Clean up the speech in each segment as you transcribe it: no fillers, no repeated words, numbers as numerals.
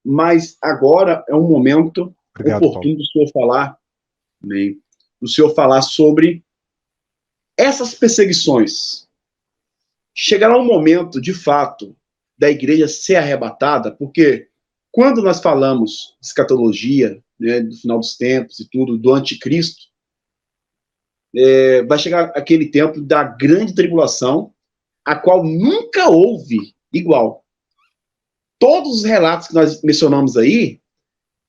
mas agora é um momento oportuno do senhor falar, né, do senhor falar sobre essas perseguições. Chegará um momento, de fato, da igreja ser arrebatada, porque quando nós falamos de escatologia, né, do final dos tempos e tudo, do anticristo, vai chegar aquele tempo da grande tribulação, a qual nunca houve igual. Todos os relatos que nós mencionamos aí,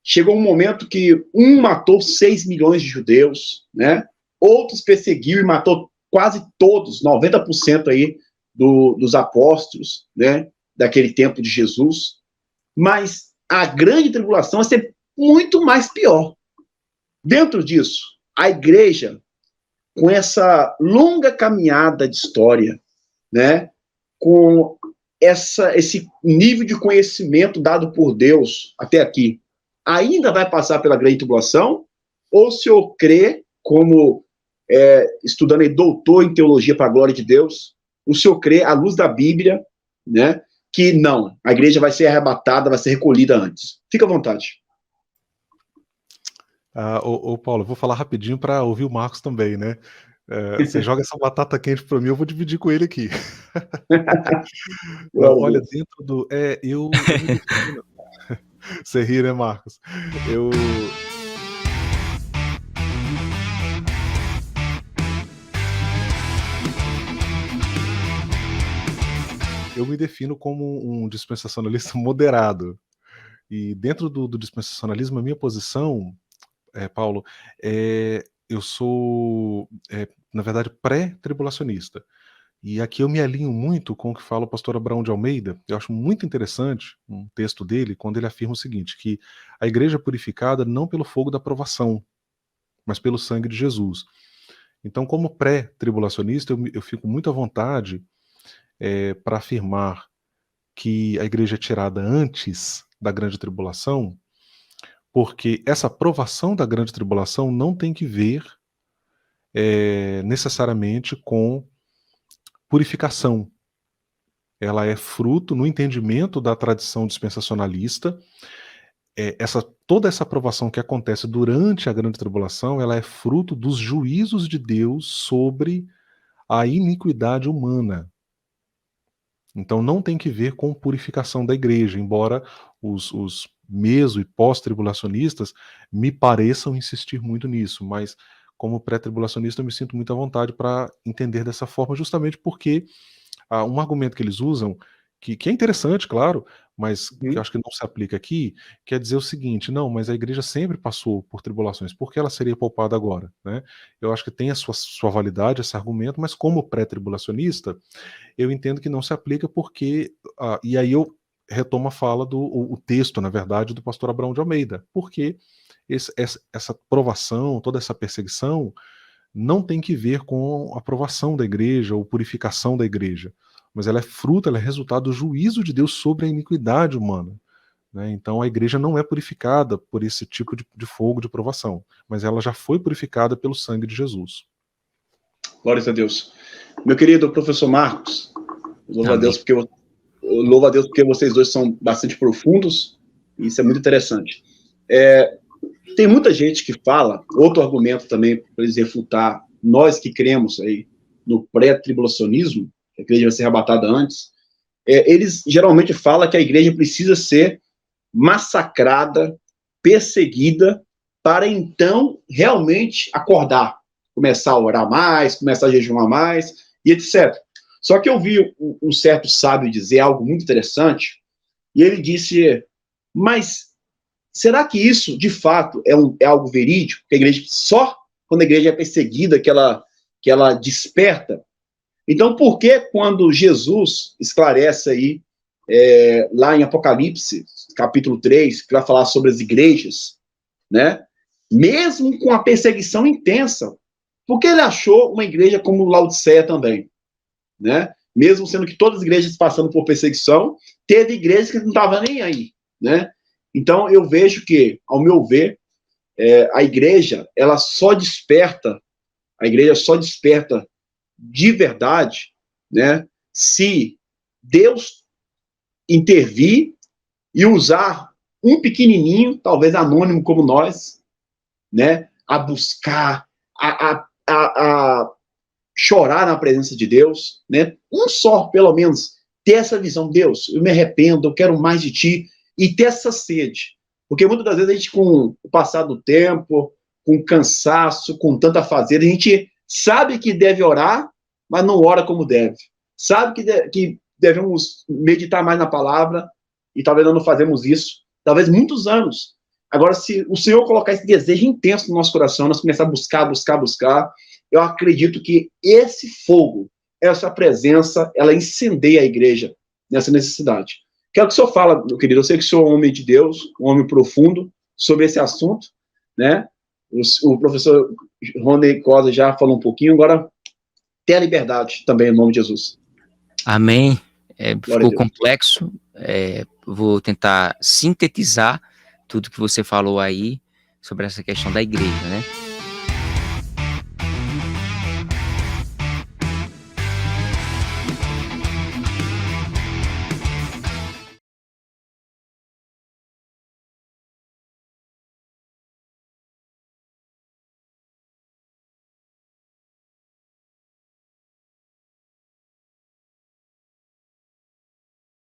chegou um momento que um matou 6 milhões de judeus, né? Outros perseguiu e matou quase todos, 90% aí dos apóstolos, né? Daquele tempo de Jesus. Mas a grande tribulação vai ser muito mais pior. Dentro disso, a igreja, com essa longa caminhada de história, né? Com esse nível de conhecimento dado por Deus até aqui, ainda vai passar pela grande tribulação? Ou o senhor crê, como estudando aí, doutor em teologia para a glória de Deus, o senhor crê, à luz da Bíblia, né, que não, a igreja vai ser arrebatada, vai ser recolhida antes? Fica à vontade. Paulo, eu vou falar rapidinho para ouvir o Marcos também, né? Você joga essa batata quente para mim, eu vou dividir com ele aqui. Não, olha, dentro do... eu me defino... Você ri, né, Marcos? Eu me defino como um dispensacionalista moderado. E dentro do dispensacionalismo, a minha posição, Paulo, eu sou, na verdade, pré-tribulacionista. E aqui eu me alinho muito com o que fala o pastor Abraão de Almeida. Eu acho muito interessante um texto dele, quando ele afirma o seguinte, que a igreja é purificada não pelo fogo da provação, mas pelo sangue de Jesus. Então, como pré-tribulacionista, eu fico muito à vontade para afirmar que a igreja é tirada antes da grande tribulação, porque essa provação da grande tribulação não tem que ver necessariamente com purificação. Ela é fruto, no entendimento da tradição dispensacionalista, toda essa provação que acontece durante a grande tribulação, ela é fruto dos juízos de Deus sobre a iniquidade humana. Então não tem que ver com purificação da igreja, embora os meso e pós-tribulacionistas me pareçam insistir muito nisso, mas como pré-tribulacionista eu me sinto muito à vontade para entender dessa forma, justamente porque um argumento que eles usam, que é interessante, claro, mas que eu acho que não se aplica aqui, quer dizer o seguinte, não, mas a igreja sempre passou por tribulações, por que ela seria poupada agora? Né? Eu acho que tem a sua validade esse argumento, mas como pré-tribulacionista, eu entendo que não se aplica porque, e aí eu retomo a fala o texto, na verdade, do pastor Abraão de Almeida, porque essa provação, toda essa perseguição, não tem que ver com a aprovação da igreja ou purificação da igreja, mas ela é fruto, ela é resultado do juízo de Deus sobre a iniquidade humana. Né? Então a igreja não é purificada por esse tipo de fogo de provação, mas ela já foi purificada pelo sangue de Jesus. Glória a Deus. Meu querido professor Marcos, louvo a Deus porque vocês dois são bastante profundos, e isso é muito interessante. Tem muita gente que fala, outro argumento também para eles refutar, nós que cremos aí no pré-tribulacionismo, que a igreja vai ser arrebatada antes, eles geralmente falam que a igreja precisa ser massacrada, perseguida, para então realmente acordar, começar a orar mais, começar a jejuar mais, e etc. Só que eu vi um certo sábio dizer algo muito interessante, e ele disse, mas será que isso, de fato, é algo verídico? Que a igreja, só quando a igreja é perseguida que ela desperta? Então, por que quando Jesus esclarece aí, lá em Apocalipse, capítulo 3, que vai falar sobre as igrejas, né? Mesmo com a perseguição intensa, por que ele achou uma igreja como Laodiceia também? Né? Mesmo sendo que todas as igrejas passando por perseguição, teve igrejas que não estavam nem aí, né? Então, eu vejo que, ao meu ver, a igreja só desperta de verdade, né, se Deus intervir e usar um pequenininho, talvez anônimo como nós, né, a buscar, a chorar na presença de Deus, né, um só, pelo menos, ter essa visão, Deus, eu me arrependo, eu quero mais de ti, e ter essa sede, porque muitas das vezes a gente, com o passar do tempo, com cansaço, com tanta fazer, a gente sabe que deve orar, mas não ora como deve, sabe que devemos meditar mais na palavra, e talvez nós não fazemos isso, talvez muitos anos. Agora, se o Senhor colocar esse desejo intenso no nosso coração, nós começar a buscar, eu acredito que esse fogo, essa presença, ela incendeia a igreja nessa necessidade. Quero que o senhor fale, meu querido, eu sei que o senhor é um homem de Deus, um homem profundo sobre esse assunto, né? O professor Rony Cosa já falou um pouquinho, agora tenha liberdade também, em nome de Jesus. Amém. Ficou complexo, vou tentar sintetizar tudo que você falou aí sobre essa questão da igreja, né?